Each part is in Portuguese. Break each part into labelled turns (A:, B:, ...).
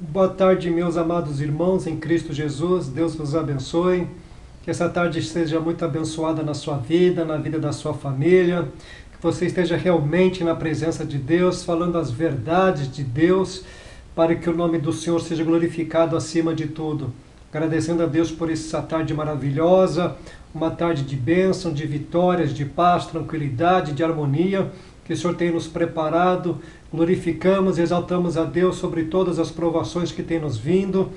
A: Boa tarde, meus amados irmãos em Cristo Jesus. Deus vos abençoe. Que essa tarde seja muito abençoada na sua vida, na vida da sua família. Que você esteja realmente na presença de Deus, falando as verdades de Deus, para que o nome do Senhor seja glorificado acima de tudo. Agradecendo a Deus por essa tarde maravilhosa, uma tarde de bênção, de vitórias, de paz, tranquilidade, de harmonia, que o Senhor tem nos preparado. Glorificamos e exaltamos a Deus sobre todas as provações que tem nos vindo,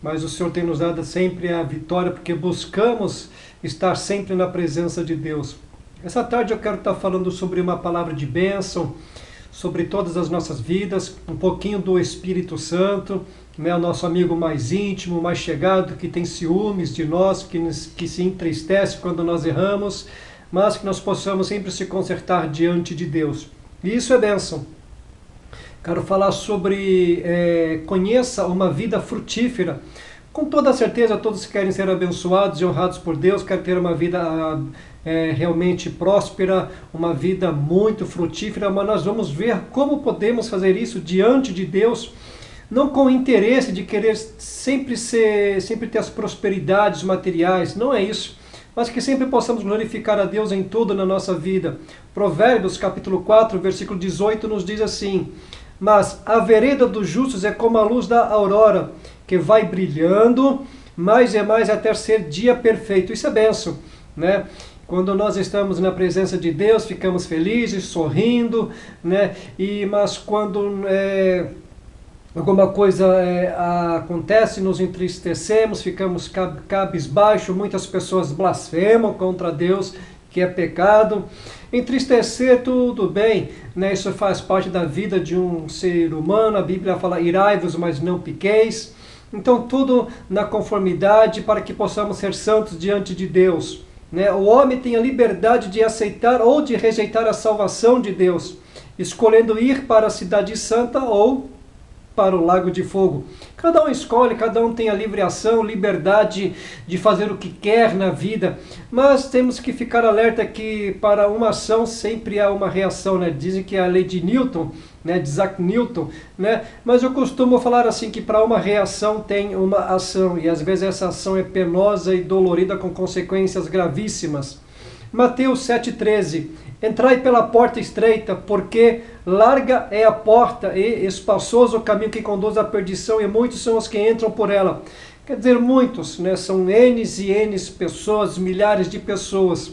A: mas o Senhor tem nos dado sempre a vitória, porque buscamos estar sempre na presença de Deus. Essa tarde eu quero estar falando sobre uma palavra de bênção, sobre todas as nossas vidas, um pouquinho do Espírito Santo, né, o nosso amigo mais íntimo, mais chegado, que tem ciúmes de nós, que se entristece quando nós erramos, mas que nós possamos sempre se consertar diante de Deus. E isso é bênção. Quero falar sobre conheça uma vida frutífera. Com toda certeza, todos querem ser abençoados e honrados por Deus, querem ter uma vida realmente próspera, uma vida muito frutífera, mas nós vamos ver como podemos fazer isso diante de Deus, não com o interesse de querer sempre ter as prosperidades materiais, não é isso, mas que sempre possamos glorificar a Deus em tudo na nossa vida. Provérbios capítulo 4, versículo 18 nos diz assim: mas a vereda dos justos é como a luz da aurora, que vai brilhando mais e mais até ser dia perfeito. Isso é bênção, né? Quando nós estamos na presença de Deus, ficamos felizes, sorrindo, né? Mas quando alguma coisa acontece, nos entristecemos, ficamos cabisbaixo, muitas pessoas blasfemam contra Deus, que é pecado. Entristecer, tudo bem, né? Isso faz parte da vida de um ser humano. A Bíblia fala: irai-vos, mas não piqueis. Então tudo na conformidade para que possamos ser santos diante de Deus, né? O homem tem a liberdade de aceitar ou de rejeitar a salvação de Deus, escolhendo ir para a cidade santa ou para o lago de fogo. Cada um escolhe, cada um tem a livre ação, liberdade de fazer o que quer na vida, mas temos que ficar alerta que para uma ação sempre há uma reação, né? Dizem que é a lei de Newton, né? De Isaac Newton, né? Mas eu costumo falar assim, que para uma reação tem uma ação, e às vezes essa ação é penosa e dolorida com consequências gravíssimas. Mateus 7,13: entrai pela porta estreita, porque larga é a porta e espaçoso o caminho que conduz à perdição, e muitos são os que entram por ela. Quer dizer, muitos, né? São N's e N's pessoas, milhares de pessoas.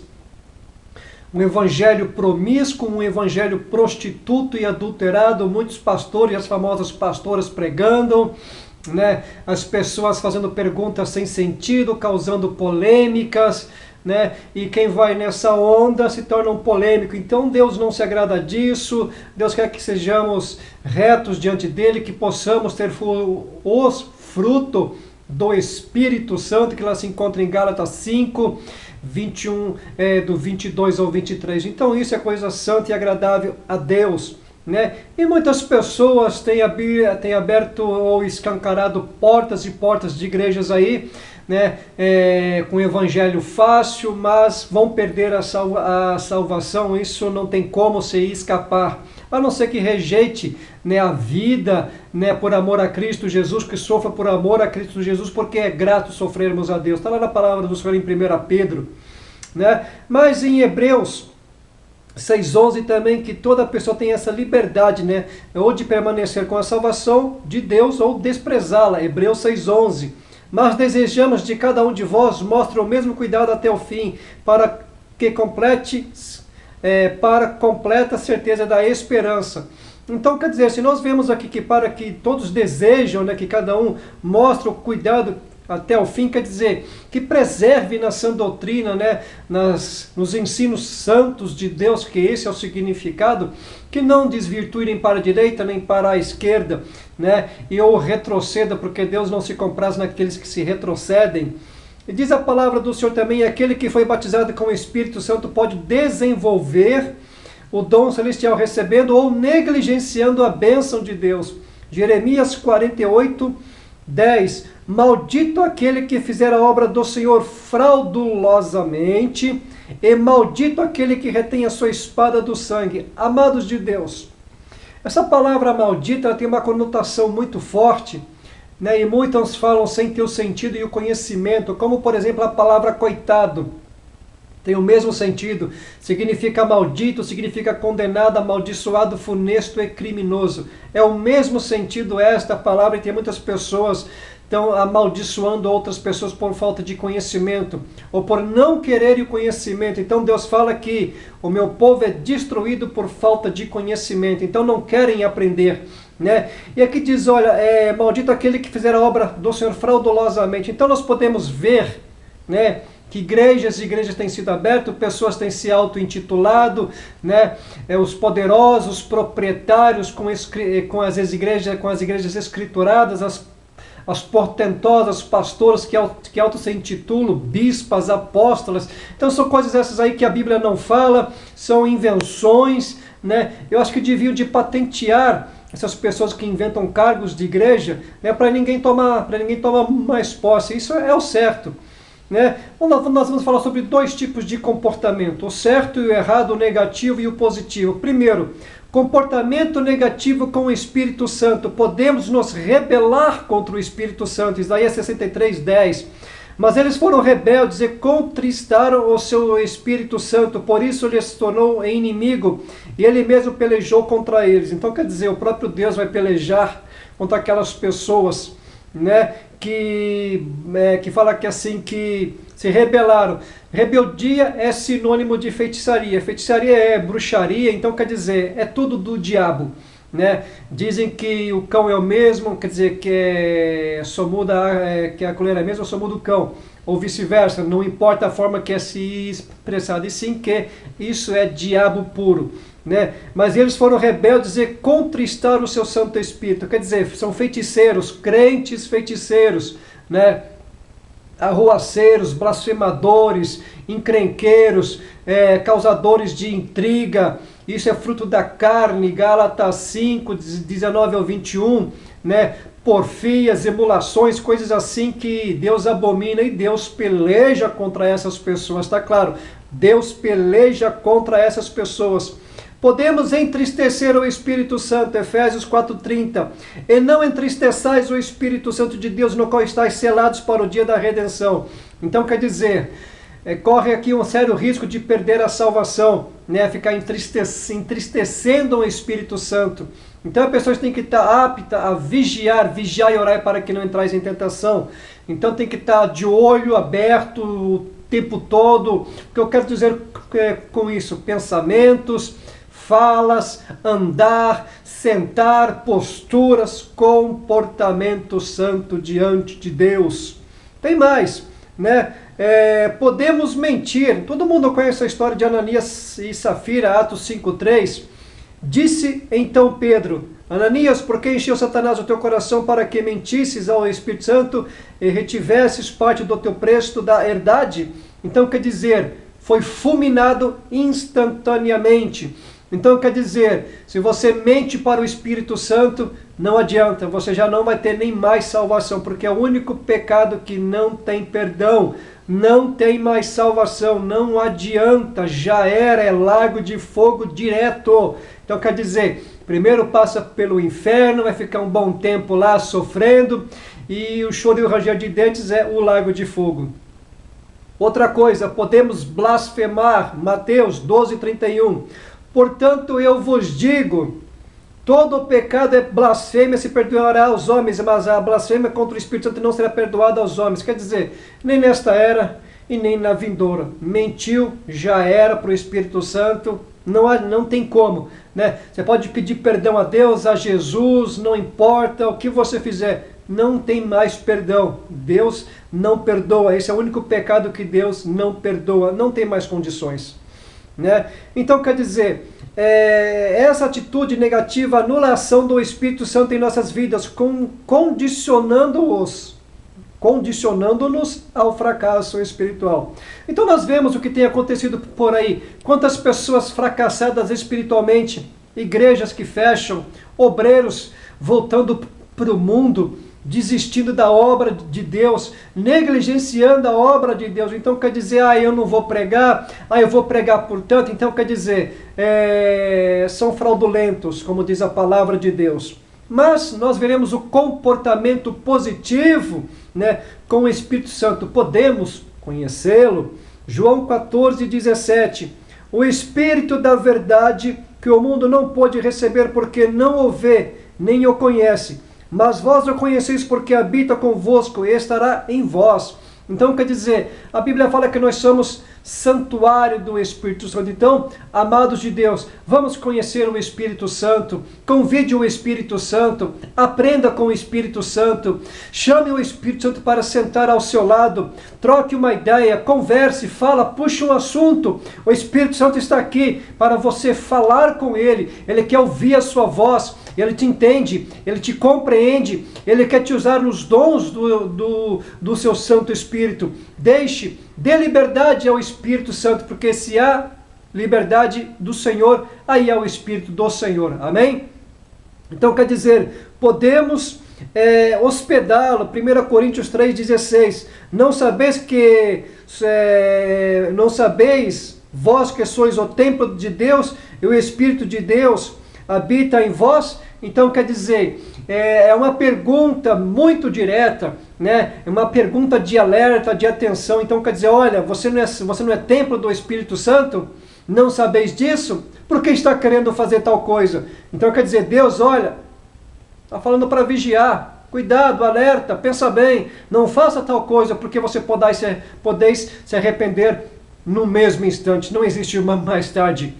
A: Um evangelho promíscuo, um evangelho prostituto e adulterado, muitos pastores, as famosas pastoras pregando, né? As pessoas fazendo perguntas sem sentido, causando polêmicas, né? E quem vai nessa onda se torna um polêmico. Então Deus não se agrada disso. Deus quer que sejamos retos diante dele, que possamos ter os frutos do Espírito Santo, que lá se encontra em Gálatas 5, 21, do 22 ao 23. Então isso é coisa santa e agradável a Deus, né? E muitas pessoas têm aberto ou escancarado portas e portas de igrejas aí, né? Com o evangelho fácil, mas vão perder a salvação. Isso não tem como se escapar, a não ser que rejeite, né, a vida, né, por amor a Cristo Jesus, que sofra por amor a Cristo Jesus, porque é grato sofrermos a Deus. Está lá na palavra do Senhor em 1 Pedro, né? Mas em Hebreus 6,11 também, que toda pessoa tem essa liberdade, né, ou de permanecer com a salvação de Deus ou desprezá-la. Hebreus 6,11: mas desejamos de cada um de vós mostre o mesmo cuidado até o fim, para completa certeza da esperança. Então, quer dizer, se nós vemos aqui que para que todos desejam, né, que cada um mostre o cuidado até o fim, quer dizer, que preserve na sã doutrina, né, nos ensinos santos de Deus, que esse é o significado, que não desvirtue nem para a direita nem para a esquerda, né, ou retroceda, porque Deus não se compraz naqueles que se retrocedem. E diz a palavra do Senhor também: aquele que foi batizado com o Espírito Santo pode desenvolver o dom celestial, recebendo ou negligenciando a bênção de Deus. Jeremias 48, 10: maldito aquele que fizer a obra do Senhor fraudulosamente, e maldito aquele que retém a sua espada do sangue. Amados de Deus, essa palavra maldita tem uma conotação muito forte, né? E muitos falam sem ter o sentido e o conhecimento, como por exemplo a palavra coitado. Tem o mesmo sentido, significa maldito, significa condenado, amaldiçoado, funesto e criminoso. É o mesmo sentido esta palavra, e tem muitas pessoas estão amaldiçoando outras pessoas por falta de conhecimento, ou por não querer o conhecimento. Então Deus fala que o meu povo é destruído por falta de conhecimento, então não querem aprender, né? E aqui diz, olha, maldito aquele que fizer a obra do Senhor fraudulosamente. Então nós podemos ver, né, que igrejas têm sido abertas, pessoas têm se auto-intitulado, né? Os poderosos proprietários com as igrejas escrituradas, as portentosas pastoras que auto se intitulam bispas, apóstolas. Então são coisas essas aí que a Bíblia não fala, são invenções, né? Eu acho que deviam de patentear essas pessoas que inventam cargos de igreja, né, para ninguém tomar mais posse. Isso é o certo. Né? Nós vamos falar sobre dois tipos de comportamento, o certo e o errado, o negativo e o positivo. Primeiro, comportamento negativo com o Espírito Santo. Podemos nos rebelar contra o Espírito Santo, Isaías 63:10. Mas eles foram rebeldes e contristaram o seu Espírito Santo, por isso ele se tornou inimigo e ele mesmo pelejou contra eles. Então quer dizer, o próprio Deus vai pelejar contra aquelas pessoas, né, que fala que assim, que se rebelaram. Rebeldia é sinônimo de feitiçaria. Feitiçaria é bruxaria, então quer dizer, é tudo do diabo, né? Dizem que o cão é o mesmo, quer dizer que só muda, que a colher é a mesma, só muda o cão, ou vice-versa, não importa a forma que é se expressada, e sim que isso é diabo puro, né? Mas eles foram rebeldes e contristaram o seu Santo Espírito, quer dizer, são feiticeiros, crentes feiticeiros, né? Arruaceiros, blasfemadores, encrenqueiros, causadores de intriga. Isso é fruto da carne, Gálatas 5, 19 ao 21, né? Porfias, emulações, coisas assim que Deus abomina, e Deus peleja contra essas pessoas, tá claro? Deus peleja contra essas pessoas. Podemos entristecer o Espírito Santo, Efésios 4:30. E não entristeçais o Espírito Santo de Deus, no qual estáis selados para o dia da redenção. Então quer dizer, corre aqui um sério risco de perder a salvação, né? Ficar entristecendo o Espírito Santo. Então a pessoa tem que estar apta a vigiar e orar para que não entrais em tentação. Então tem que estar de olho aberto o tempo todo. O que eu quero dizer com isso? Pensamentos, falas, andar, sentar, posturas, comportamento santo diante de Deus. Tem mais, né? Podemos mentir. Todo mundo conhece a história de Ananias e Safira, Atos 5:3. Disse então Pedro: Ananias, por que encheu Satanás o teu coração para que mentisses ao Espírito Santo e retivesses parte do teu preço da herdade? Então quer dizer, foi fulminado instantaneamente. Então quer dizer, se você mente para o Espírito Santo, não adianta, você já não vai ter nem mais salvação, porque é o único pecado que não tem perdão, não tem mais salvação, não adianta, já era, é lago de fogo direto. Então quer dizer, primeiro passa pelo inferno, vai ficar um bom tempo lá sofrendo, e o choro e o ranger de dentes é o lago de fogo. Outra coisa, podemos blasfemar, Mateus 12:31. Portanto, eu vos digo, todo pecado é blasfêmia, se perdoará aos homens, mas a blasfêmia contra o Espírito Santo não será perdoada aos homens. Quer dizer, nem nesta era e nem na vindoura. Mentiu, já era para o Espírito Santo, não tem como, né? Você pode pedir perdão a Deus, a Jesus, não importa o que você fizer, não tem mais perdão. Deus não perdoa, esse é o único pecado que Deus não perdoa, não tem mais condições. Né? Então quer dizer, essa atitude negativa, anulação do Espírito Santo em nossas vidas, condicionando-nos ao fracasso espiritual. Então nós vemos o que tem acontecido por aí, quantas pessoas fracassadas espiritualmente, igrejas que fecham, obreiros voltando para o mundo, desistindo da obra de Deus, negligenciando a obra de Deus. Então quer dizer, eu não vou pregar, eu vou pregar por tanto. Então quer dizer, são fraudulentos, como diz a palavra de Deus. mas nós veremos o comportamento positivo, né, com o Espírito Santo. Podemos conhecê-lo. João 14:17. O Espírito da verdade, que o mundo não pôde receber porque não o vê, nem o conhece. Mas vós o conheceis porque habita convosco e estará em vós. Então, quer dizer, a Bíblia fala que nós somos santuário do Espírito Santo. Então, amados de Deus, vamos conhecer o Espírito Santo, convide o Espírito Santo, aprenda com o Espírito Santo, chame o Espírito Santo para sentar ao seu lado, troque uma ideia, converse, fala, puxe um assunto. O Espírito Santo está aqui para você falar com Ele, Ele quer ouvir a sua voz, Ele te entende, Ele te compreende, Ele quer te usar nos dons do seu Santo Espírito. Dê liberdade ao Espírito Santo, porque se há liberdade do Senhor, aí há o Espírito do Senhor. Amém? Então quer dizer, podemos hospedá-lo. 1 Coríntios 3,16. Não sabeis vós que sois o templo de Deus e o Espírito de Deus habita em vós? Então quer dizer, é uma pergunta muito direta, né? É uma pergunta de alerta, de atenção. Então quer dizer, olha, você não é templo do Espírito Santo? Não sabeis disso? Por que está querendo fazer tal coisa? Então quer dizer, Deus, olha, está falando para vigiar. Cuidado, alerta, pensa bem, não faça tal coisa, porque você podeis se arrepender no mesmo instante. Não existe uma mais tarde,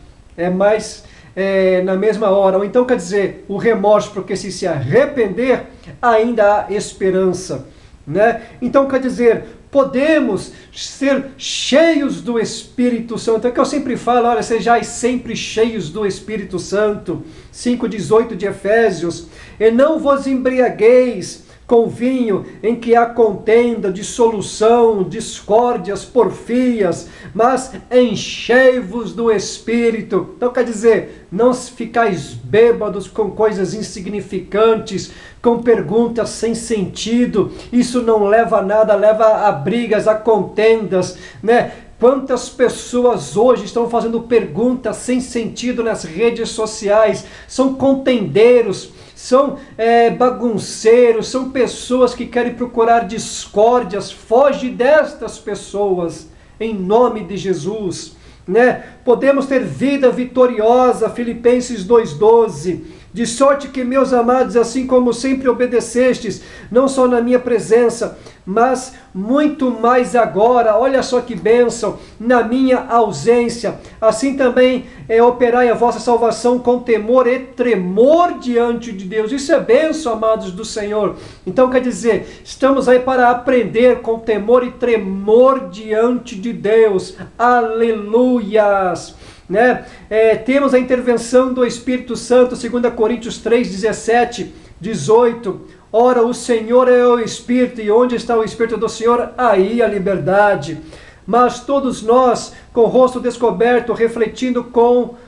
A: na mesma hora. Ou então quer dizer, o remorso, porque se arrepender, ainda há esperança, né? Então quer dizer, podemos ser cheios do Espírito Santo. É que eu sempre falo, olha, sejais sempre cheios do Espírito Santo. 5,18 de Efésios. E não vos embriagueis com vinho em que há contenda, dissolução, discórdias, porfias, mas enchei-vos do Espírito. Então quer dizer, não ficais bêbados com coisas insignificantes, com perguntas sem sentido. Isso não leva a nada, leva a brigas, a contendas, né? Quantas pessoas hoje estão fazendo perguntas sem sentido nas redes sociais, são contendeiros, são bagunceiros, são pessoas que querem procurar discórdias. Foge destas pessoas, em nome de Jesus, né? Podemos ter vida vitoriosa, Filipenses 2,12. De sorte que, meus amados, assim como sempre obedecestes, não só na minha presença, mas muito mais agora, olha só que bênção, na minha ausência. Assim também operai a vossa salvação com temor e tremor diante de Deus. Isso é bênção, amados do Senhor. Então quer dizer, estamos aí para aprender com temor e tremor diante de Deus. Aleluias! Né? Temos a intervenção do Espírito Santo, 2 Coríntios 3:17, 18. Ora, o Senhor é o Espírito, e onde está o Espírito do Senhor, aí a liberdade. Mas todos nós, com o rosto descoberto, refletindo como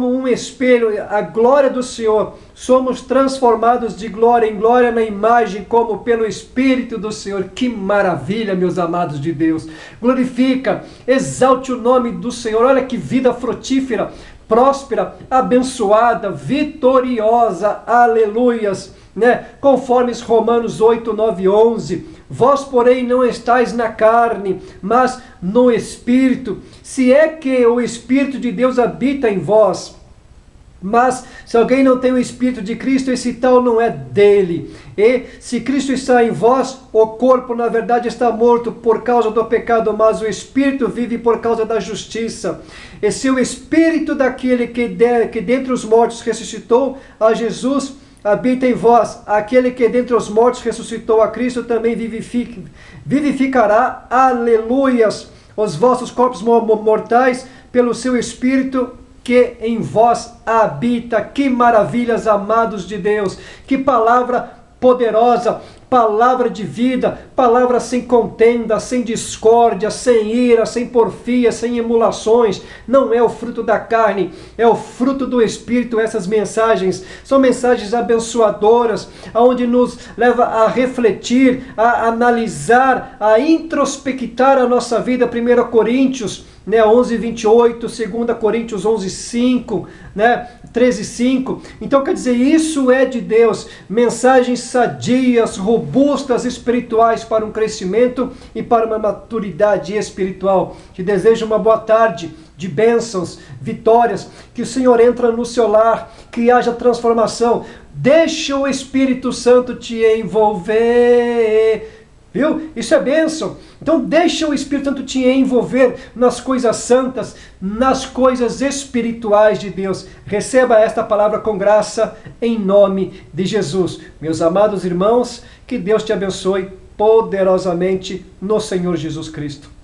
A: um espelho a glória do Senhor, somos transformados de glória em glória na imagem como pelo Espírito do Senhor. Que maravilha, meus amados de Deus! Glorifica, exalte o nome do Senhor. Olha que vida frutífera, próspera, abençoada, vitoriosa. Aleluias! Né? Conforme Romanos 8, 9 e 11. Vós, porém, não estáis na carne, mas no Espírito, se é que o Espírito de Deus habita em vós. Mas se alguém não tem o Espírito de Cristo, esse tal não é dele. E se Cristo está em vós, o corpo na verdade está morto por causa do pecado, mas o Espírito vive por causa da justiça. E se o Espírito daquele que dentre os mortos ressuscitou a Jesus habita em vós, aquele que dentre os mortos ressuscitou a Cristo também vivificará, aleluias, os vossos corpos mortais pelo seu Espírito que em vós habita. Que maravilhas, amados de Deus! Que palavra poderosa! Palavra de vida, palavra sem contenda, sem discórdia, sem ira, sem porfia, sem emulações. Não é o fruto da carne, é o fruto do Espírito. Essas mensagens são mensagens abençoadoras, onde nos leva a refletir, a analisar, a introspectar a nossa vida. 1 Coríntios né, 11:28, 2 Coríntios 11:5, né, 13:5. Então quer dizer, isso é de Deus, mensagens sadias, robustas, espirituais para um crescimento e para uma maturidade espiritual. Te desejo uma boa tarde de bênçãos, vitórias, que o Senhor entra no seu lar, que haja transformação. Deixa o Espírito Santo te envolver. Viu? Isso é bênção. Então deixa o Espírito Santo te envolver nas coisas santas, nas coisas espirituais de Deus. Receba esta palavra com graça em nome de Jesus. Meus amados irmãos, que Deus te abençoe poderosamente no Senhor Jesus Cristo.